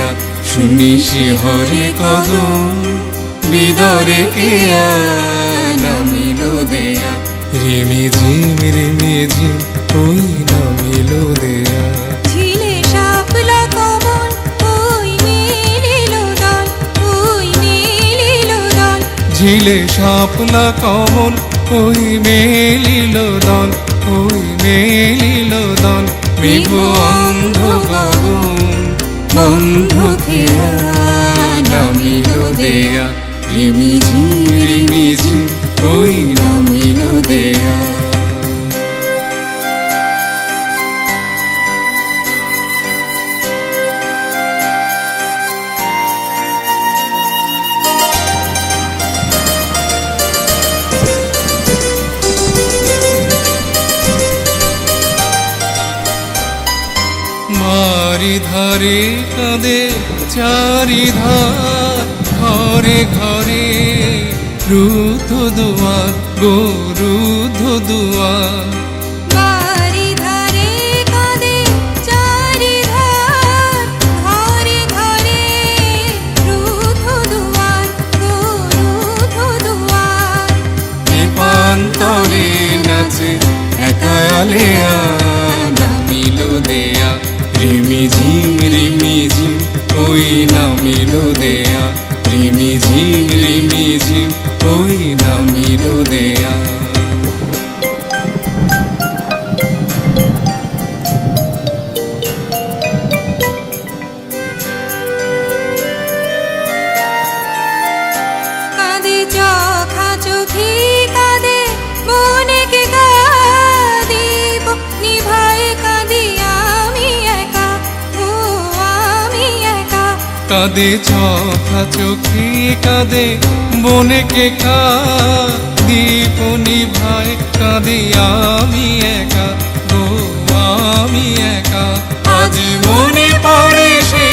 দেয়া শুনি শিহরে কদম বিদরে কেয়া নামিল দেয়া রিমিঝিম ওই নামিল দেয়া ঝিলে শাপলা কমল ওই মেলিল দল ওই মেলিল দল ঝিলে শাপলা কমল ওই মেলিল দল ওই মেলিল দল মেঘ অন্ধ গগন বন্ধ খেয়া নামিল দেয়া রিমিঝিম ওই নামিল দেয়া মারি ধারে কাঁদে চারিধার ঘরে ঘরে রুদ্ধ দুয়ার গো রুদ্ধ দুয়ার বাড়ি ধারে কাঁদে চারিধার ঘরে ঘরে রুদ্ধ দুয়ার গো রুদ্ধ দুয়ার দীপান্তরে নাচে একা আলেয়া নামিল দেয়া রিমিঝিম ওই নামিল দেয়া রিমিঝিম ওই নামিল দেয়া কাঁদে চোখা চোখি কাঁদে মনেকে কাঁদিব নিভায় কাঁদি আমি একা ও আমি একা কাঁদে চোখা চোখি কাঁদে বনেকে দীপ নিভায় কাঁদে আমি একা গো আমি একা আজ মনে পড়ে সে